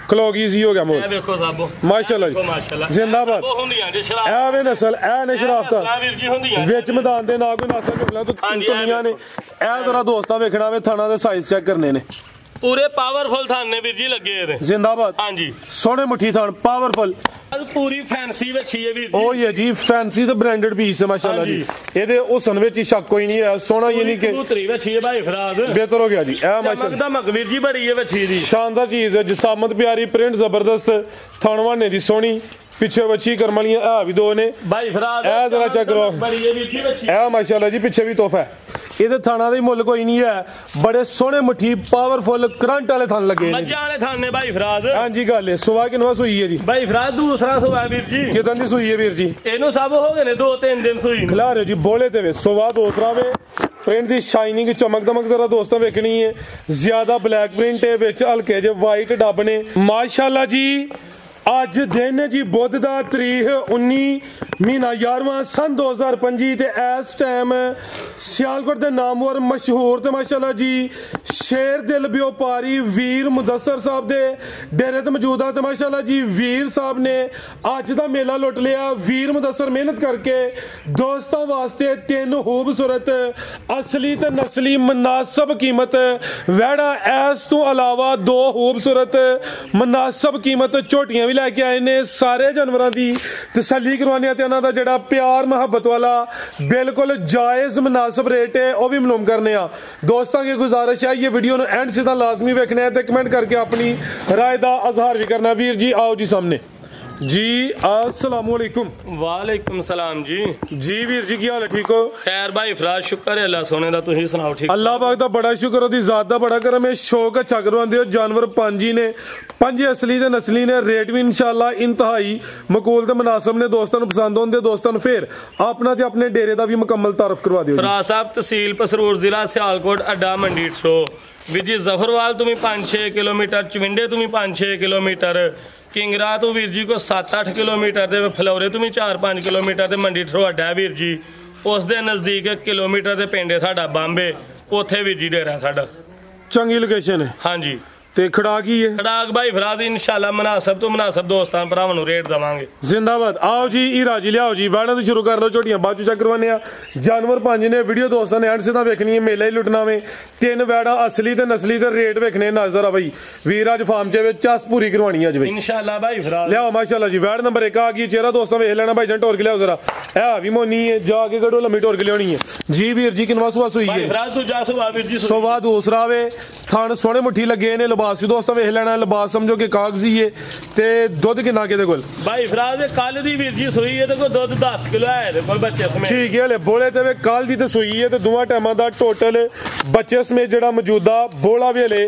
ਕਲੋਗੀ ਸੀ ਹੋ ਗਿਆ ਮੋਲ। ਇਹ ਵੇਖੋ ਸਾਬੋ ਮਾਸ਼ਾਅੱਲਾ ਜੀ ਜ਼ਿੰਦਾਬਾਦ। ਇਹ ਵੇ ਨਸਲ ਇਹ ਨੇ ਸ਼ਰਾਫਤਾਂ ਵਿੱਚ ਮੈਦਾਨ ਦੇ ਨਾ ਕੋਈ ਨਸਲ ਝੁਕਲਾ ਦੁਨੀਆ ਨੇ। ਇਹ ਜ਼ਰਾ ਦੋਸਤਾਂ ਵੇਖਣਾ ਵੇ ਥਾਣਾ ਦੇ ਸਾਈਜ਼ ਚੈੱਕ ਕਰਨੇ ਨੇ। ਪੂਰੇ ਪਾਵਰਫੁਲ ਥਾਨ ਨੇ ਵੀਰ ਜੀ ਲੱਗੇ ਇਹਦੇ। ਜ਼ਿੰਦਾਬਾਦ। ਹਾਂਜੀ ਸੋਹਣੇ ਮੁੱਠੀ ਥਾਨ ਪਾਵਰਫੁਲ ਪੂਰੀ ਫੈਂਸੀ ਵੱਛੀ ਹੈ ਵੀਰ ਜੀ। ਉਹ ਹੀ ਹੈ ਜੀ ਫੈਂਸੀ ਤੇ ਬ੍ਰਾਂਡਡ ਪੀਸ ਹੈ ਮਾਸ਼ਾਅੱਲਾ ਜੀ। ਇਹਦੇ ਹੁਸਨ ਵਿੱਚ ਹੀ ਸ਼ੱਕ ਕੋਈ ਨਹੀਂ ਹੈ। ਸੋਹਣਾ ਇਹ ਨਹੀਂ ਕਿ ਕਬੂਤਰੀ ਵੱਛੀ ਹੈ ਭਾਈ ਫਰਾਦ ਬਿਹਤਰ ਹੋ ਗਿਆ ਜੀ। ਇਹ ਮਾਸ਼ਾਅੱਲਾ ਧਮਕ ਵੀਰ ਜੀ ਬੜੀ ਹੈ ਵੱਛੀ ਦੀ। ਸ਼ਾਨਦਾਰ ਚੀਜ਼ ਹੈ ਜਿਸਾਮਤ ਪਿਆਰੀ ਪ੍ਰਿੰਟ ਜ਼ਬਰਦਸਤ ਥਣਵਾਨੇ ਦੀ ਸੋਹਣੀ ਪਿੱਛੇ ਵੱਛੀ ਕਰਮ ਵਾਲੀਆਂ ਆ ਵੀ ਦੋ ਨੇ ਭਾਈ ਫਰਾਦ। ਇਹ ਜ਼ਰਾ ਚੈੱਕ ਕਰੋ ਬੜੀ ਹੈ ਵੀਰ ਜੀ ਵੱਛੀ। ਇਹ ਮਾਸ਼ਾਅੱਲਾ ਜੀ ਪਿੱਛੇ ਵੀ ਤੋਹਫਾ ਹੈ। ਇਹਦੇ ਥਾਣਾ ਦਾ ਮੁੱਲ ਕੋਈ ਨਹੀਂ ਹੈ। ਬੜੇ ਸੋਹਣੇ ਮੁੱਠੀ ਪਾਵਰਫੁਲ ਕਰੰਟ ਵਾਲੇ ਥਣ ਲੱਗੇ ਨੇ। ਮੱਝਾਂ ਵਾਲੇ ਥਣ ਨੇ ਭਾਈ ਫਰਾਦ। ਹਾਂਜੀ ਗੱਲ ਹੈ। ਸੁਬਾ ਕਿਨਵਾ ਸੂਈ ਹੈ ਜੀ ਭਾਈ ਫਰਾਦ ਦੂਸਰਾ ਸੁਬਾ ਵੀਰ ਜੀ। ਕਿਦਾਂ ਦੀ ਸੂਈ ਹੈ ਵੀਰ ਜੀ? ਇਹਨੂੰ ਸਭ ਹੋ ਗਏ ਨੇ 2-3 ਦਿਨ ਸੂਈ ਖਿਲਾ ਰਹੇ ਜੀ ਬੋਲੇ ਤੇ ਵੇ ਸੁਬਾ ਦੂਸਰਾ ਵੇ। ਪ੍ਰਿੰਟ ਦੀ ਸ਼ਾਈਨਿੰਗ ਚਮਕ ਦਮਕ ਜ਼ਰਾ ਦੋਸਤਾਂ ਵੇਖਣੀ ਹੈ। ਜ਼ਿਆਦਾ ਬਲੈਕ ਪ੍ਰਿੰਟ ਹੈ ਵਿੱਚ ਹਲਕੇ ਜਿਹੇ ਵਾਈਟ ਡੱਬ ਨੇ ਮਾਸ਼ਾਅੱਲਾ ਜੀ। ਅੱਜ ਦਿਨ ਜੀ ਬੁੱਧ ਦਾ ਤਰੀਖ 19 ਮਹੀਨਾ 11ਵਾਂ ਸਨ 2025 ਤੇ ਇਸ ਟਾਈਮ ਸਿਆਲਕੋਟ ਦੇ ਨਾਮਵਰ ਮਸ਼ਹੂਰ ਤੇ ਮਾਸ਼ਾਅੱਲਾ ਜੀ ਸ਼ੇਰ ਦਿਲ ਵਪਾਰੀ ਵੀਰ ਮੁਦੱਸਰ ਸਾਹਿਬ ਦੇ ਡੇਰੇ ਤੇ ਮੌਜੂਦ ਆ ਤੇ ਮਾਸ਼ਾਅੱਲਾ ਜੀ ਵੀਰ ਸਾਹਿਬ ਨੇ ਅੱਜ ਦਾ ਮੇਲਾ ਲੁੱਟ ਲਿਆ। ਵੀਰ ਮੁਦੱਸਰ ਮਿਹਨਤ ਕਰਕੇ ਦੋਸਤਾਂ ਵਾਸਤੇ 3 ਖੂਬਸੂਰਤ ਅਸਲੀ ਤੇ ਨਸਲੀ ਮੁਨਾਸਬ ਕੀਮਤ ਵਹਿੜਾ ਇਸ ਤੋਂ ਇਲਾਵਾ 2 ਖੂਬਸੂਰਤ ਮੁਨਾਸਬ ਕੀਮਤ ਝੋਟੀਆਂ ਵੀ ਲੈ ਕੇ ਆਏ ਨੇ। ਸਾਰੇ ਜਾਨਵਰਾਂ ਦੀ ਤਸੱਲੀ ਕਰਵਾਉਣੀ ਤੇ ਉਹਨਾਂ ਦਾ ਜਿਹੜਾ ਪਿਆਰ ਮੁਹੱਬਤ ਵਾਲਾ ਬਿਲਕੁਲ ਜਾਇਜ਼ ਮੁਨਾਸਬ ਰੇਟ ਹੈ ਉਹ ਵੀ ਮਾਲੂਮ ਕਰਨੇ ਆ। ਦੋਸਤਾਂ की गुजारिश है ये वीडियो एंड से लाजमी वेखना है कमेंट करके अपनी राय का इजहार भी करना। वीर जी आओ जी सामने जी। अस्सलाम वालेकुम। वालेकुम सलाम जी। जी वीर जी की हाल है? ठीक हो? खैर भाई फराज शुक्र है अल्लाह सोने दा। तुसी सुनाओ ठीक? अल्लाह पाक दा बड़ा शुक्र, ओदी जात दा बड़ा करम है। शौक अच्छा करवांदे हो। जानवर 5 ही ने, 5 असली ते नस्ली ने। रेट भी इंशाल्लाह इंतहाई मकूल ते मुनासिब ने। दोस्तां नूं पसंद होंदे दोस्तां नूं फिर अपना ते अपने डेरे दा भी मुकम्मल तारफ करवा दिओ। फराज साहब तहसील पसरूर जिला सियालकोट अड्डा मंडी ठो ਵੀਰ ਜੀ ਜ਼ਫਰਵਾਲ ਤੋਂ ਵੀ 5-6 ਕਿਲੋਮੀਟਰ, ਚਵਿੰਡੇ ਤੋਂ ਵੀ 5-6 ਕਿਲੋਮੀਟਰ, ਕਿੰਗਰਾ ਤੋਂ ਵੀਰ ਜੀ ਕੋ 7-8 ਕਿਲੋਮੀਟਰ ਤੇ ਫਲੌਰੇ ਤੋਂ ਵੀ 4-5 ਕਿਲੋਮੀਟਰ ਤੇ ਮੰਡੀ ਠੋ ਅੱਡਾ ਵੀਰ ਜੀ ਉਸ ਦੇ ਨਜ਼ਦੀਕ 1 ਕਿਲੋਮੀਟਰ ਦੇ ਪਿੰਡ ਹੈ ਸਾਡਾ ਬੰਬੇ। ਉੱਥੇ ਵੀਰ ਜੀ ਡੇਰਾ ਸਾਡਾ। ਚੰਗੀ ਲੋਕੇਸ਼ਨ ਹੈ। ਹਾਂਜੀ ਤੇ ਖੜਾਕ ਹੀ ਹੈ। ਖੜਾਕ ਭਾਈ ਫਰਾਦ इंशाल्लाह मुनासिब तो मुनासिब दोस्तां भरावां नूं रेट देवांगे। जिंदाबाद। आओ जी हीरा जी लियाओ जी वाड़ा तो शुरू कर लो। झोटियां बाद चेक करवाने आ। जानवर 5 ने। वीडियो दोस्तां ने एंड से वेखनी है। मेला ही लुटना वे। 3 वैड़ा असली ते नस्ली ते रेट वेखने नजर आ भाई। वीर अज फार्म च चस पूरी करवानी है अज भाई इंशाल्लाह भाई फराद। लियाओ माशाल्लाह जी। वैड़ नंबर 1 आ गई। चेहरा दोस्तां वेख लेना भाई। जन टोर के लियाओ जरा। ए भी मोनी है जाके गड़ो लम्मी टोर के लियानी है जी। वीर जी किनवा सुबह सुई है? फराद दूजा सुबह वीर जी। सुबह दूसरा वे। थान सोने मुट्ठी लगे ने। लिबास भी दोस्तां वेख लेना। लिबास समझो कि कागजी है ते दुध कितना के कोल भाई फराज कल दी वीर जी सूई है ते कोई दुध 10 किलो है ते कोल बच्चे समेत। ठीक है ले बोले ते वे कल दी ते सूई है ते दोवां टाइमां दा टोटल बच्चे समेत जेड़ा मौजूदा बोला वे ले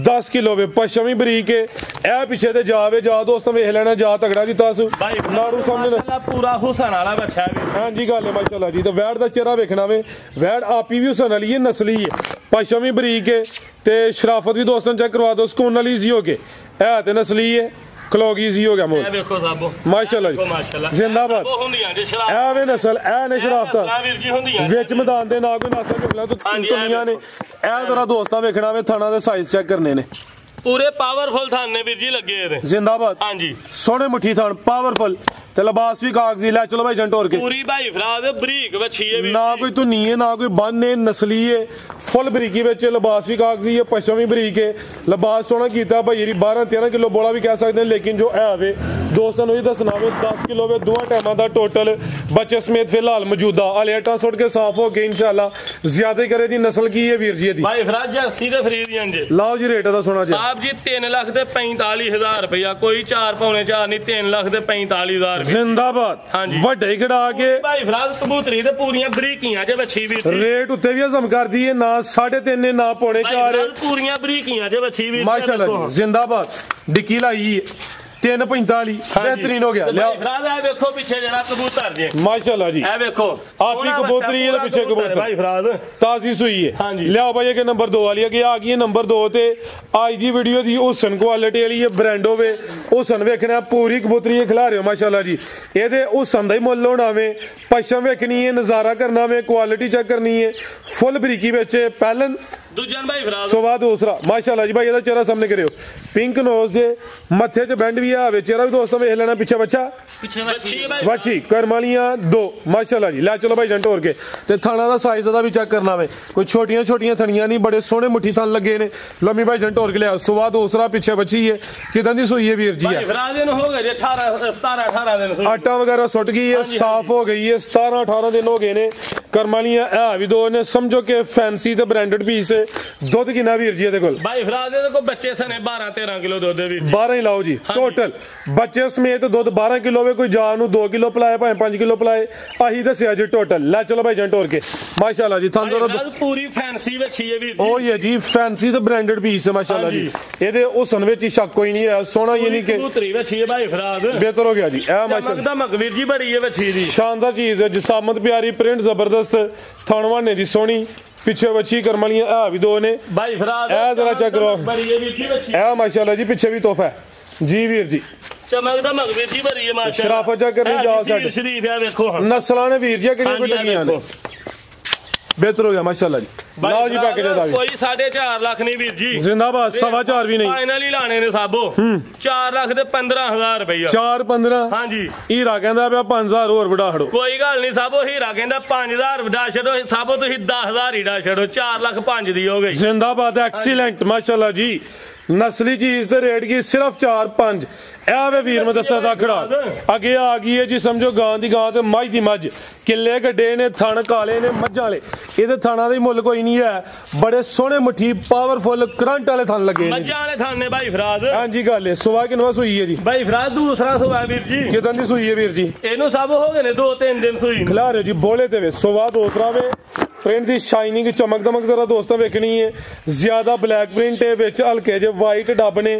10 किलो वे। पशमी बरीक है। ए पीछे ते जावे जा दोस्तों वेख लेना जा तगड़ा जी तासु भाई नाड़ू सामने पूरा हुसन वाला बच्चा है। हां जी गल है माशाल्लाह जी। तो वैड़ दा चेहरा वेखना वे। वैड़ आपी भी हुसन वाली है नस्ली है। पशमी बरीक है ते शराफत भी दोस्तों चेक करवा दो। सुकून वाली सी हो के है ते नस्ली है। कलोगी सी हो गया मोल। देखो साबो माशाल्लाह जी जिंदाबाद। ए वे नस्ल ए ने शराफतां विच मैदान दे ना कोई नस्ल ਝੁਕਲਾ दुनिया ने। ए जरा दोस्तां वेखना वे थाना दे साइज चेक करने ने। पूरे पावरफुल थान ने वीर जी लगे हैं। जिंदाबाद। हां जी सोने मुट्ठी थान पावरफुल ते लिबास भी कागजी। ले चलो भाई जंटोर के पूरी भाई फराद बरीक वछी है ना कोई धुनी है ना कोई बन है। नस्ली है फुल बरीकी विच। लिबास भी कागजी है। पशम भी बरीक है। लिबास सोना कीता भाई 12-13 किलो बोला भी कह सकते हैं लेकिन जो है वे दोस्तों ये दसना वे 10 किलो वे। दोवां टाइमां दा टोटल बच्चे समेत फिलहाल मौजूदा अलेटा सुट के साफ हो के इंशाल्लाह ज्यादा करे दी नस्ल की है वीर जी दी भाई फराज जर्सी ते फ्री दी अंजे। लाओ जी रेट दा सुना जी साहब जी 3 लाख ते 45,000 रुपया। कोई 4-4.5 नहीं 3 लाख ते 45,000। जिंदाबाद। हाँ जी ਵੱਡੇ ਖੜਾ ਕੇ ਭਾਈ ਫਰਾਦ ਕਬੂਤਰੀ ਤੇ ਪੂਰੀਆਂ ਬਰੀਕੀਆਂ ਜੇ ਵੱਛੀ ਵੀ ਰੇਟ ਉੱਤੇ ਵੀ ਹਜ਼ਮ ਕਰਦੀ ਹੈ ਨਾ 3.5 ਨਾ 4.5 ਪੂਰੀਆਂ ਬਰੀਕੀਆਂ ਜੇ ਵੱਛੀ ਵੀ ਮਾਸ਼ਾਅੱਲਾ ਜੀ ਜ਼ਿੰਦਾਬਾਦ। ਡਿੱਕੀ ਲਾਈ 3.45 बेहतरीन हो गया। देखो पीछे जरा कबूतर जी माशाल्लाह जी। देखो आपकी कबूतरी है पीछे कबूतर भाई फराद ताजी सुई है। हाँ जी लिया भाई के नंबर 2 वाली आ गई है। नंबर 2 ते आज दी वीडियो दी हुसन क्वालिटी वाली है ब्रांड होवे ਹੁਸਨ ਵੇਖਣਾ पूरी कबूतरी खिला रहे हो माशाल्लाह जी ये हुसन का ही मुल होना वे पछम वेखनी है नज़ारा करना वे क्वालिटी चेक करनी है फुल बरीकी पहलन सुबह दूसरा माशाल्लाह जी भाई ये चेहरा सामने करो पिंक नोज जे मथे च बैंड भी आवे चेहरा भी दोस्तों वेख लेना पिछे बच्चा बच्ची करमालियां 2 माशाल्लाह जी लै चलो भाई जंट होर के ते थाना दा साइज दा भी चेक करना वे कोई छोटियां छोटियां थनियां नहीं बड़े सोहने मुट्ठी थन लगे ने लम्मी भाई जंट होर के लिया सुबह दूसरा पिछे बच्ची है किदां दी सूई है वीर जी आटा वगैरह सुट गई है साफ हो गई है 17-18 दिन हो गए ने करमालियां है भी 2 ने समझो कि फैंसी ते ब्रांडेड पीस है दुध कितना वीर जी दे कोल भाई फराज दे को बच्चे सने 12-13 किलो दुध दे वीर जी 12 ही लाओ जी टोटल बच्चे समेत दुध 12 किलो वे कोई जान नु 2 किलो पिलाए भावे 5 किलो पिलाए आही दसिया जी टोटल लै चलो भाई जंट होर के माशाल्लाह जी थान तो पूरी फैंसी वछी है वीर जी ओ ये जी फैंसी ते ब्रांडेड पीस है माशाल्लाह जी एदे हुसन विच ही शक कोई नहीं है सोना ये नहीं के कबूतरी वछी है भाई फराज बेहतर हो गया जी ए माशाल्लाह चमक वीर जी बड़ी है वछी दी शानदार चीज है जिसामत प्यारी प्रिंट जबरदस्त थानवाने दी सोनी पिछे बच्ची करमलियां है भी 2 ने भाई फराज ए जरा चेक करो बड़ी है वीर जी वछी ए माशाल्लाह जी पिछे भी तोहफा है जी वीर जी चमक दमक वीर जी बड़ी है माशाल्लाह शराफत चेक करनी जाओ साडे शरीफ है देखो नस्लां ने वीर जी किहड़ी कोई टगियां ने बेहतर हो गया माशाल्लाह जी लाओ जी पैकेज दा कोई 4.5 लाख नहीं वीर जी जिंदाबाद 4.25 भी नहीं फाइनली लाने ने साबो 4 लाख ते 15,000 रुपया 4-15 हां जी हीरा कहंदा पिया 5000 ਹੋਰ ਵਡਾ ਛੜੋ ਕੋਈ ਗੱਲ ਨਹੀਂ ਸਾਬੋ ਹੀਰਾ ਕਹਿੰਦਾ 5000 ਵਡਾ ਛੜੋ ਸਾਬੋ ਤੁਸੀਂ 10000 ਹੀ ਡਾ ਛੜੋ 4 ਲੱਖ 5 ਦੀ ਹੋ ਗਈ जिंदाबाद एक्सीलेंट माशाल्लाह जी नस्ली चीज दे रेट की सिर्फ 4-5 ए वीर में दसा दा खड़ा अगे आ गई है जी समझो गां दी गां ते मझ दी मझ किले गड्डे ने थन काले ने मझ वाले ਇਹਦੇ ਥਾਣਾ ਦਾ ਮੁੱਲ ਕੋਈ ਨਹੀਂ ਹੈ ਬੜੇ ਸੋਹਣੇ ਮੁੱਠੀ ਪਾਵਰਫੁਲ ਕਰੰਟ ਵਾਲੇ ਥਣ ਲੱਗੇ ਨੇ ਮੱਝਾਂ ਵਾਲੇ ਥਣ ਨੇ ਭਾਈ ਫਰਾਜ਼ ਹਾਂਜੀ ਗੱਲ ਹੈ ਸੁਬਾ ਕਿਨਵਾ ਸੂਈ ਹੈ ਜੀ ਭਾਈ ਫਰਾਜ਼ ਦੂਸਰਾ ਸੁਬਾ ਵੀਰ ਜੀ ਕਿਦਾਂ ਦੀ ਸੂਈ ਹੈ ਵੀਰ ਜੀ ਇਹਨੂੰ ਸਭ ਹੋ ਗਏ ਨੇ 2-3 ਦਿਨ ਸੂਈ ਖਿਲਾ ਰਹੇ ਜੀ ਬੋਲੇ ਤੇ ਵੇ ਸੁਬਾ ਦੂਸਰਾ ਵੇ प्रिंट की शाइनिंग चमक दमक जरा दोस्तों वेखनी है ज्यादा ब्लैक प्रिंट है विच हल्के जे वाइट डब ने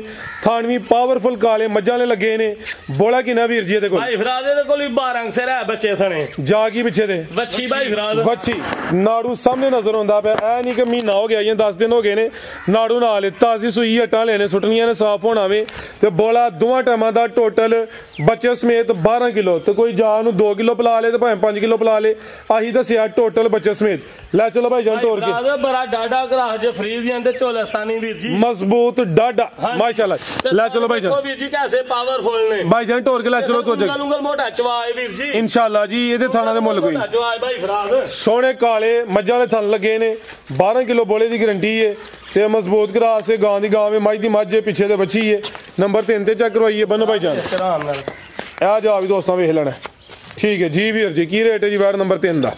थान भी पावरफुल काले मज्जां ने लगे ने बोला कि ना वीर जी दे कोल भाई फराज दे कोल भी 12 सिर है बच्चे सने जागी पीछे दे बच्ची भाई फराज बच्ची नाड़ू सामने नजर आंदा पे ऐ नहीं कि महीना हो गया या 10 दिन हो गए ने नाड़ू नाल ताजी सूई हट्टां लेने सुटनियां ने साफ होना वे ते बोला दोवां टाइमां दा टोटल बच्चे समेत 12 किलो ते कोई जान नु 2 किलो पिला ले ते भावें 5 किलो पिला ले आही दसिया टोटल बच्चे समेत लै चलो भाई जंट और के बड़ा डाडा ग्राह जे फ्रीज अंदर चोलस्तानी वीर जी मजबूत डाडा माशाल्लाह लै चलो भाई देखो वीर जी कैसे पावरफुल ने भाई जंट और के लै चलो तो उंगल मोटा चवाए वीर जी इंशाल्लाह जी ਇਹਦੇ थाना दे मुੱਲ कोई चवाए भाई फराज सोने काले मज्जां दे थन लगे ने 12 किलो बोले दी गारंटी है ते मजबूत ग्रास है गां दी गां में मझ दी मझ है पीछे ते बच्ची है नंबर 3 ते चेक करवाइए बनो भाई जान आराम नाल आ जा भी दोस्तों वेख लेना ठीक है जी वीर जी की रेट है जी बैट नंबर 3 दा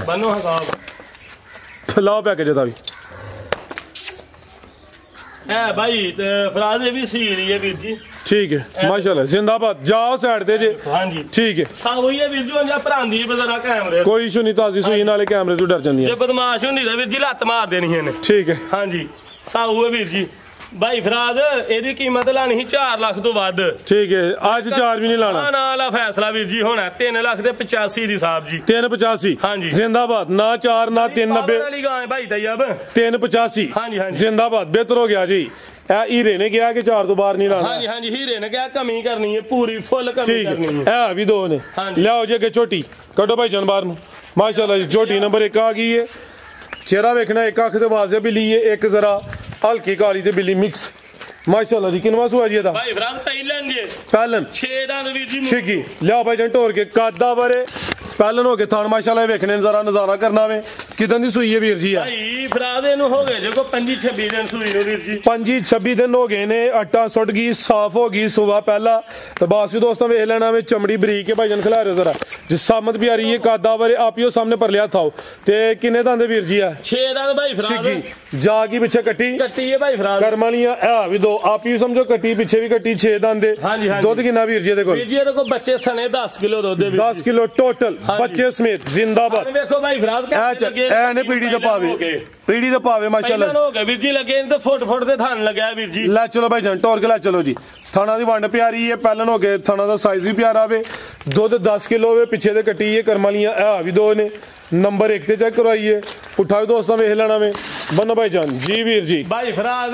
बनो हसाब लाओ पैकेज दा भी है भाई फराज ये भी सी रही है वीर जी ठीक है माशाल्लाह जिंदाबाद जाओ साइड ते जे हां जी ठीक है सा वही है वीर जी उन्हें भरांदी बजरा कैमरे कोई इशू नहीं ताजी सुई नाले कैमरे तो डर जांदी जे बदमाश हुंदी वीर जी लत मार देनी है ठीक है हां जी सा हुए वीर जी भाई फराज ਇਹਦੀ ਕੀਮਤ ਲਾਣੀ ਸੀ 4 ਲੱਖ ਤੋਂ ਵੱਧ ठीक है आज 4 भी नहीं लाना ना वाला फैसला वीर जी होना 3 ਲੱਖ ਤੇ 85 ਦੀ ਸਾਹਿਬ जी 385 हां जी जिंदाबाद ना 4 ना 390 वाली गाय भाई तैयब 385 हां जी जिंदाबाद बेहतर हो गया जी हीरे ने कहा कि 4 तो बाहर नहीं लाना हां जी हीरे ने क्या कमी करनी है पूरी फुल कमी करनी है है भी 2 ने लियाओ जी के छोटी कटो भाई जान बाहर माशाल्लाह जी छोटी नंबर 1 आ गई है चेहरा वेखना एक अख ते वाजे बिल्ली है एक जरा हल्की काली ते बिल्ली मिक्स माशाल्लाह जी किनवा सुआ जी दा भाई फराज पहलन 6 दंद वीर जी छिकी लिया भाई जंट और के कादा बारे पहलन हो के थान माशाल्लाह वेखने जरा नजारा करना वे किदन दी सुई है वीर जी भाई फराज नु हो गए जो 25-26 दिन सुई नु वीर जी 25-26 दिन हो गए ने आटा सुट गई साफ हो गई सुबह पहला तो बासी दोस्तों वेख लेना वे चमड़ी बरीक है भाई जन खिला रहे जरा जिस सामत भी आ रही है कादा बारे आप ही सामने पर लिया था ते किन्ने दंद वीर जी है 6 दंद भाई फराज जागी पीछे कट्टी है भाई फराज करमालियां है भी 2 आप ही समझो कट्टी पीछे भी कट्टी 6 दंद हां जी दूध कितना वीर जी देखो वीर जी देखो बच्चे सने 10 किलो दूध 10 किलो टोटल बच्चे समेत जिंदाबाद देखो भाई फराज ए ने पीड़ी दा पीड़ी दा पावे माशाल्लाह हो गए वीर जी लगे इन ते फुट ते थान लगा वीर जी लै चलो भाई जंट और के लै चलो जी थाना दी वंड प्यारी है पहलन हो गए थाना दा साइज भी प्यारा वे दूध 10 किलो वे पीछे दे कट्टी है करमालियां है भी 2 ने नंबर 1 ते चेक करवाइए उठा भी दोस्तों वेख लेना वे बनो भाई जान जी वीर जी भाई फराज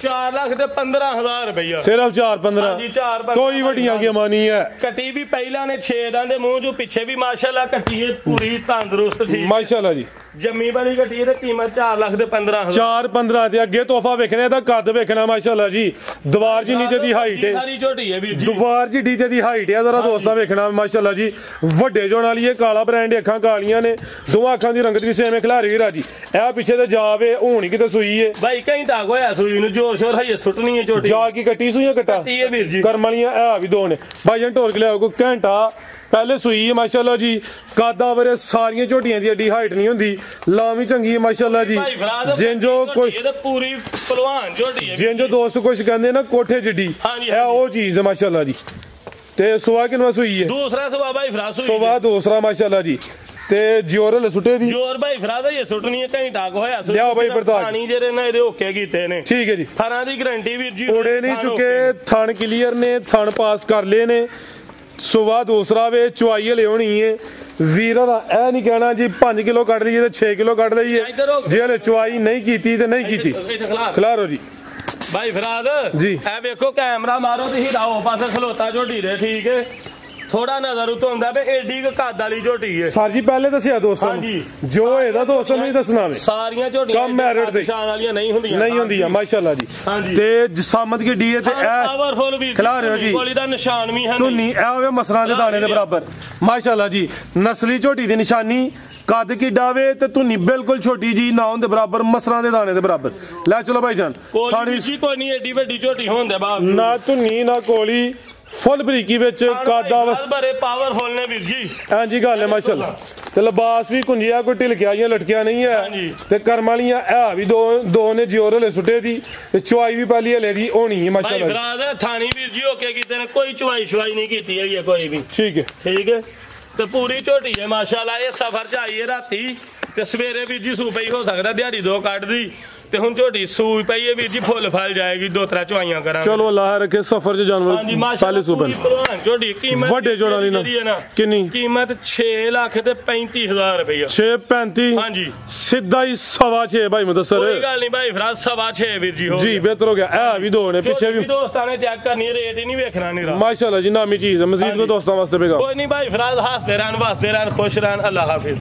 4,15,000 रुपया सिर्फ 4-15 जी 4-15 कोई वड्डियां की मानी है कटी भी पहला ने 6 दंद मुंह जो पीछे भी माशाल्लाह कटी है पूरी तंदुरुस्त ठीक माशाल्लाह जी जम्मी वाली कटी है कीमत 4,15,000 4-15 ते अगे तोहफा वेखने दा कद वेखना माशाल्लाह जी दीवार जिन्नी ते दी हाइट है सारी झोटी है वीर जी दीवार जिड्डी ते दी हाइट है जरा दोस्तां वेखना माशाल्लाह जी वड्डे जोण वाली है काला ब्रांड अखां कालियां ने दोवां अखां दी रंगत भी सेम है खिलारी भी राजी ए पीछे ते जावे हुणी किते सूई है भाई कहीं तक होया सूई नु जोर शोर है सुटनी है झोटी जा की कट्टी सूई कट्टा कटी है वीर जी करम वालियां ए भी दो ने भाई जान टोर के लियाओ कोई घंटा पहले सुई है माशाल्लाह जी कादा वरे सारियां झोटियां दी एडी हाइट नहीं हुंदी लामी चंगी है माशाल्लाह जी जिंजो कोई ये तो पूरी पहलवान झोटी है जिंजो दोस्त कुछ कहंदे ना कोठे जिड्डी है ओ चीज है माशाल्लाह जी ते सुवा किनवा सुई है दूसरा सुवा भाई फराज सुई सुवा दूसरा माशाल्लाह जी ते जोर सुटे दी जोर भाई फराज ये सुटनी है कहीं टाक होया लिया भाई बर्दाश्त पानी जेरे ना इदे ओके कीते ने ठीक है जी थाना दी गारंटी वीर जी उड़े नहीं चुके थन क्लियर ने थन पास कर ले ने सुबह दूसरा वे चुवाई हले होनी है वीर ए नहीं कहना जी 5 किलो कट लीए 6 किलो कट दईए जे हले चुवाई नहीं कीती ते नहीं कीती खिलारो जी भाई फराद जी ए देखो कैमरा मारो ते हिलाओ पासे खलोता झोटी दे ठीक है थोड़ा नजर उतो हुंदा बे एडी कद वाली झोटी है सर जी पहले दसिया दोस्तों जो एदा दोस्तों नहीं दसना वे सारियां झोटियां कम मैरिट दे निशान वालियां नहीं हुंदियां नहीं हुंदियां माशाल्लाह जी ते जसामत की डी है ते पावरफुल भी खिला रहे हो जी गोली दा निशान भी है तुनी ए होवे मसरां दे दाने दे बराबर माशाल्लाह जी नस्ली झोटी दी निशानी कद की डावे ते तुनी बिल्कुल छोटी जी ना होंदे बराबर मसरां दे दाने दे बराबर ले चलो भाई जान थानी जी कोई नहीं एडी वड्डी झोटी होंदे बाप ना तुनी ना कोली फुल बरीकी विच कादा बड़े पावरफुल ने वीर जी हां जी गल है माशाल्लाह ते लिबास भी कुंजिया कोई ढिलकियां लटकियां नहीं है ते करम वालियां है भी दो ने जोर हले सुटे दी ते चुवाई भी पहली हले दी होनी है माशाल्लाह भाई फराज थानी वीर जी ओके कीते ने कोई चुवाई शुवाई नहीं कीती है ये कोई भी ठीक है ते पूरी झोटी है माशाल्लाह ये सफर च आई है राती ते सवेरे वीर जी सूपई हो सकदा दिहाड़ी दो कट दी ते हुन झोटी सूई पई है वीर जी फुल फल जाएगी 2-3 चुवाइयां करा चलो अल्लाह रखे सफर च जानवर पहले सुबह झोटी कीमत बड़े जोड़ा दी ना कितनी कीमत 6,35,000 रुपया 6.35 हां जी सीधा ही 6.25 भाई मुदस्सर कोई गल नहीं भाई फराज 6.25 वीर जी हो जी बेहतर हो गया ए भी दो ने पीछे भी दोस्तां ने चेक करनी रेट ही नहीं देखना नहीं माशाल्लाह जी नामी चीज है मजीद को दोस्तों वास्ते बेगा कोई नहीं भाई फराज हंसते रहन वास्ते रहन खुश रहन अल्लाह हाफिज।